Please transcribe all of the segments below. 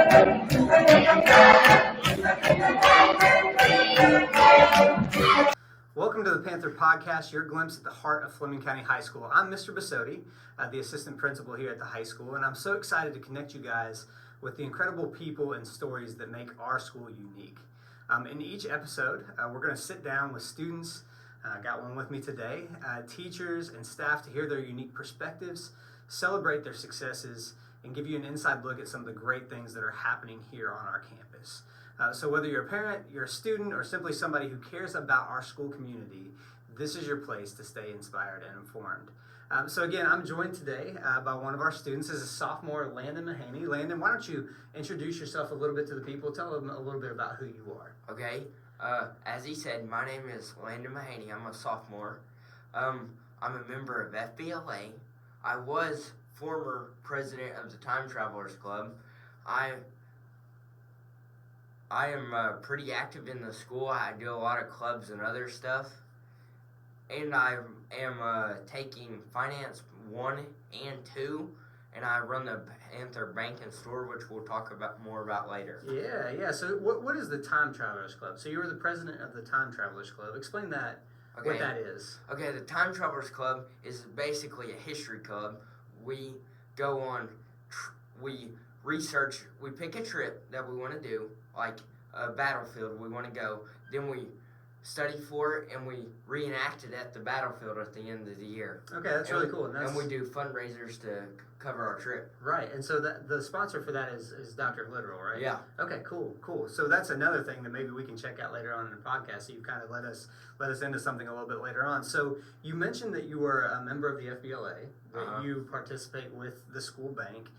Welcome to the Panther Podcast, your glimpse at the heart of Fleming County High School. I'm Mr. Basotti, the assistant principal here at the high school, and I'm so excited to connect you guys with the incredible people and stories that make our school unique. In each episode, we're going to sit down with students, got one with me today, teachers and staff to hear their unique perspectives, celebrate their successes, and give you an inside look at some of the great things that are happening here on our campus. So whether you're a parent, you're a student, or simply somebody who cares about our school community, this is your place to stay inspired and informed. So again, I'm joined today by one of our students as a sophomore, Landon Mahaney. Landon, why don't you introduce yourself a little bit to the people? Tell them a little bit about who you are. Okay. As he said, my name is Landon Mahaney. I'm a sophomore. I'm a member of FBLA. I was former president of the Time Travelers Club. I am pretty active in the school. I do a lot of clubs and other stuff. And I am taking Finance 1 and 2, and I run the Panther Bank and store, which we'll talk about more about later. Yeah. So what is the Time Travelers Club? So you were the president of the Time Travelers Club. Explain that, Okay. what that is. Okay, the Time Travelers Club is basically a history club. We go on, we research, we pick a trip that we want to do, like a battlefield we want to go, then we study for it and we reenact it at the battlefield at the end of the year. Okay, that's really cool. And we do fundraisers to cover our trip. Right, and so the sponsor for that is Dr. Literal, right? Yeah. Okay, cool. So that's another thing that maybe we can check out later on in the podcast. So you've kind of let us into something a little bit later on. So you mentioned that you were a member of the FBLA, that you participate with the school bank,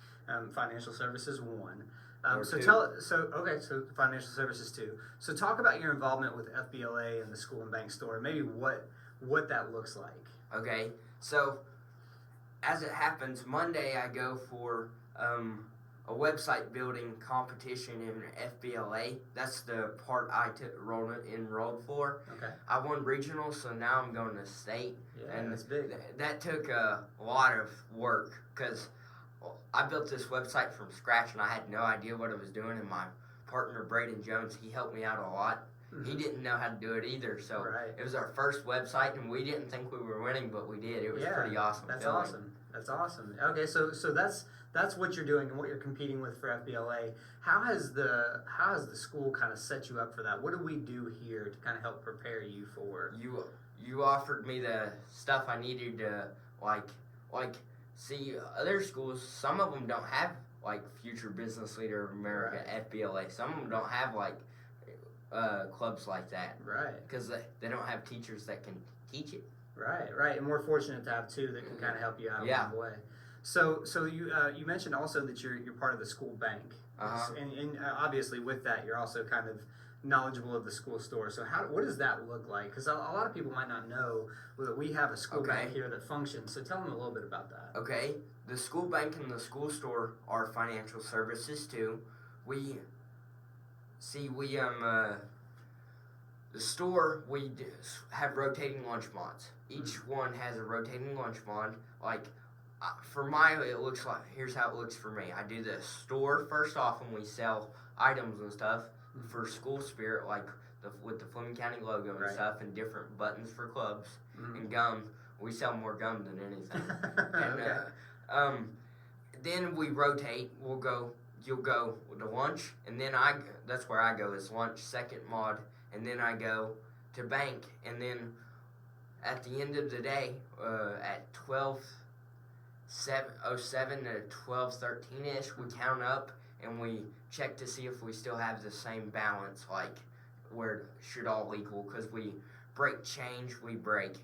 Financial Services 1. So Financial Services 2. So talk about your involvement with FBLA and the school and bank store, maybe what that looks like. Okay, so as it happens, Monday I go for a website building competition in FBLA. That's the part I enrolled for. Okay. I won regional, so now I'm going to state. Yeah, and that's big. That took a lot of work because I built this website from scratch and I had no idea what I was doing, and my partner Braden Jones, he helped me out a lot. Mm-hmm. He didn't know how to do it either, so It was our first website and we didn't think we were winning, but we did. It was pretty awesome. That's awesome. Okay, so that's what you're doing and what you're competing with for FBLA. How has the school kind of set you up for that? What do we do here to kind of help prepare you for? You offered me the stuff I needed to like see other schools. Some of them don't have like Future Business Leader of America, FBLA. Some of them don't have like clubs like that, right? Because they don't have teachers that can teach it. Right, and we're fortunate to have two that can kind of help you out along the way. So you mentioned also that you're part of the school bank, and obviously with that you're also kind of knowledgeable of the school store. So what does that look like? Because a lot of people might not know that we have a school bank here that functions. So tell them a little bit about that. Okay, the school bank and the school store are financial services too. The store, we have rotating lunch bonds. Each one has a rotating lunch bond. Like, here's how it looks for me. I do the store first off, and we sell items and stuff for school spirit, like with the Fleming County logo and stuff, and different buttons for clubs and gum. We sell more gum than anything. And then we rotate. You'll go to lunch, and then that's where I go is lunch, second mod, and then I go to bank, and then at the end of the day, at 12:07 to 12:13ish, we count up and we check to see if we still have the same balance, like where it should all equal, because we break change, we break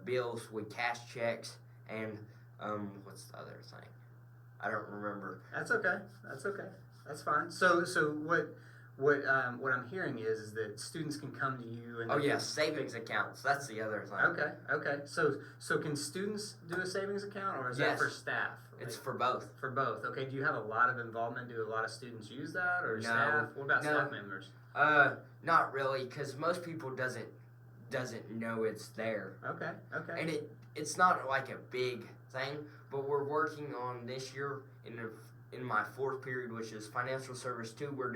bills, we cash checks, and what's the other thing? I don't remember. That's okay. That's fine. So what I'm hearing is that students can come to you and savings accounts. That's the other thing. Okay. So can students do a savings account, or is that for staff? It's for both. For both. Okay. Do you have a lot of involvement? Do a lot of students use that, or staff? What about staff members? Not really, because most people doesn't know it's there. Okay. And it's not like a big thing, but we're working on this year in my fourth period, which is financial service 2, we're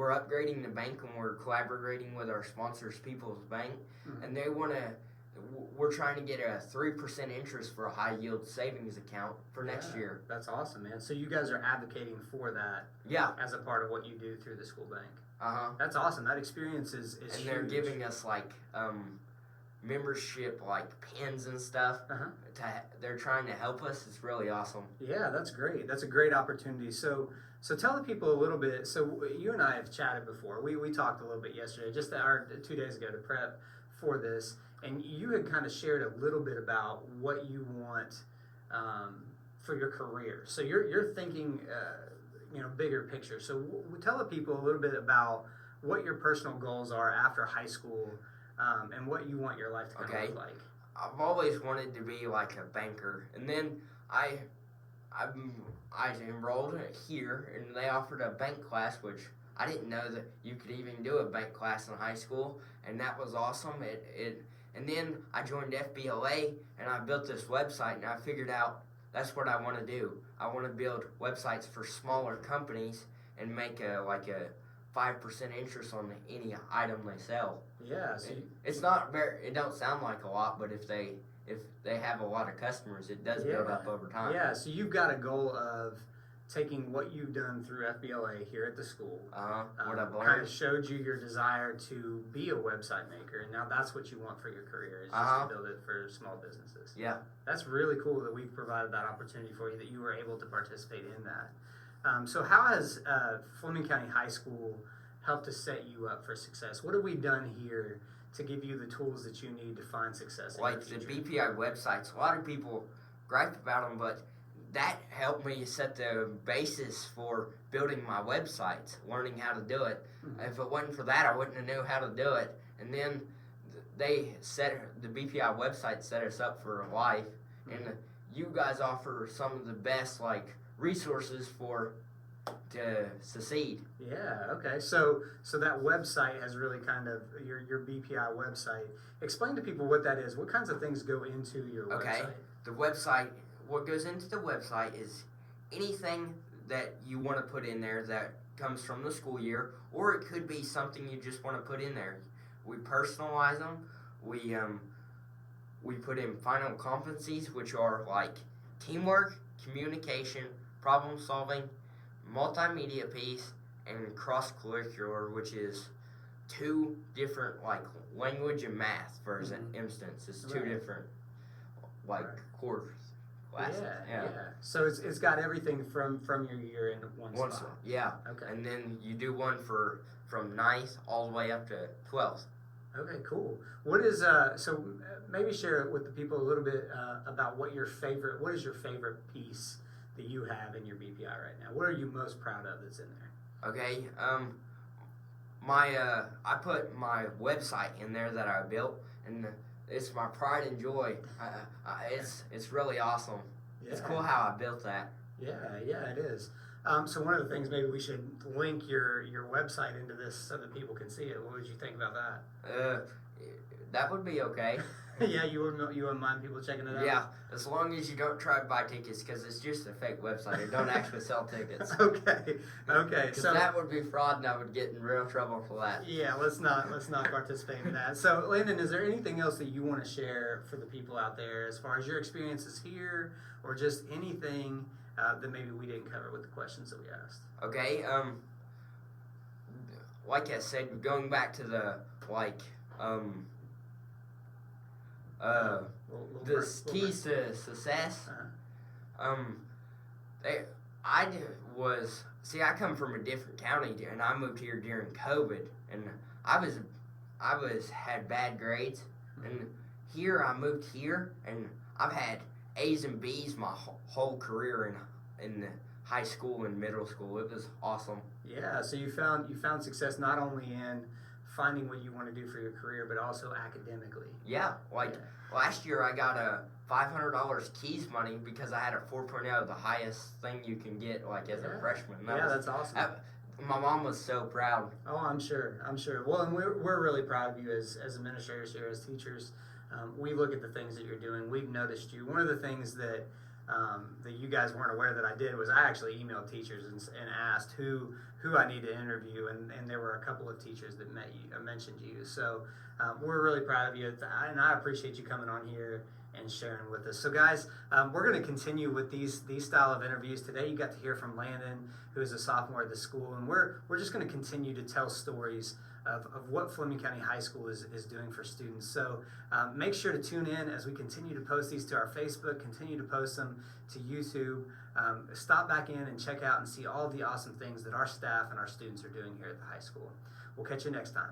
upgrading the bank and we're collaborating with our sponsors, People's Bank, and we're trying to get a 3% interest for a high yield savings account for next year. That's awesome, man. So you guys are advocating for that as a part of what you do through the school bank. That's awesome. That experience is and huge. They're giving us membership pins and stuff. They're trying to help us. It's really awesome. Yeah, that's great. That's a great opportunity. So tell the people a little bit. So you and I have chatted before. We talked a little bit yesterday, just 2 days ago, to prep for this, and you had kind of shared a little bit about what you want for your career. So you're thinking, bigger picture. So tell the people a little bit about what your personal goals are after high school, and what you want your life to kind of look like. I've always wanted to be like a banker, and then I enrolled here, and they offered a bank class, which I didn't know that you could even do a bank class in high school, and that was awesome. And then I joined FBLA, and I built this website, and I figured out that's what I want to do. I want to build websites for smaller companies and make a 5% interest on any item they sell. Yeah, so it's not very. It don't sound like a lot, but if they have a lot of customers, it does build up over time. Yeah, so you've got a goal of taking what you've done through FBLA here at the school. What I've learned kind of showed you your desire to be a website maker, and now that's what you want for your career, is just to build it for small businesses. Yeah, that's really cool that we've provided that opportunity for you, that you were able to participate in that. So how has Fleming County High School helped to set you up for success? What have we done here to give you the tools that you need to find success? Like the BPI websites, a lot of people gripe about them, but that helped me set the basis for building my websites, learning how to do it. If it wasn't for that, I wouldn't have knew how to do it. And then the BPI website set us up for life, and you guys offer some of the best resources to succeed. Yeah, okay. So that website has really kind of your BPI website. Explain to people what that is. What kinds of things go into your website? The website, what goes into the website is anything that you want to put in there that comes from the school year, or it could be something you just want to put in there. We personalize them. We put in final competencies, which are like teamwork, communication, problem solving, multimedia piece, and cross-curricular, which is 2 different language and math, for instance. It's 2 different core classes. Yeah. So it's got everything from your year in one spot. Yeah. Okay. And then you do one from 9th all the way up to 12th. Okay, cool. What is so maybe share with the people a little bit about what is your favorite piece that you have in your BPI right now? What are you most proud of that's in there? Okay, I put my website in there that I built, and it's my pride and joy. It's really awesome. Yeah. It's cool how I built that. Yeah, it is. So one of the things, maybe we should link your website into this so that people can see it. What would you think about that? That would be okay. Yeah, you wouldn't mind people checking it out? Yeah, as long as you don't try to buy tickets, because it's just a fake website. It don't actually sell tickets. Okay. Because that would be fraud, and I would get in real trouble for that. Yeah, let's not participate in that. So, Landon, is there anything else that you want to share for the people out there as far as your experiences here, or just anything that maybe we didn't cover with the questions that we asked? Okay. Like I said, going back to the keys to success. I come from a different county, and I moved here during COVID, and I had bad grades, and I moved here, and I've had A's and B's my whole career in high school and middle school. It was awesome. Yeah, so you found success not only in finding what you want to do for your career, but also academically. Yeah, last year I got a $500 keys money because I had a 4.0, the highest thing you can get as a freshman. That's awesome. My mom was so proud. Oh, I'm sure. Well, and we're really proud of you as administrators here, as teachers. We look at the things that you're doing. We've noticed you. One of the things that that you guys weren't aware that I did was I actually emailed teachers and asked who I need to interview, and there were a couple of teachers that mentioned you. So we're really proud of you, and I appreciate you coming on here and sharing with us. So guys, we're going to continue with these style of interviews. Today you got to hear from Landon, who is a sophomore at the school, and we're just going to continue to tell stories of what Fleming County High School is doing for students. So make sure to tune in as we continue to post these to our Facebook, continue to post them to YouTube. Stop back in and check out and see all the awesome things that our staff and our students are doing here at the high school. We'll catch you next time.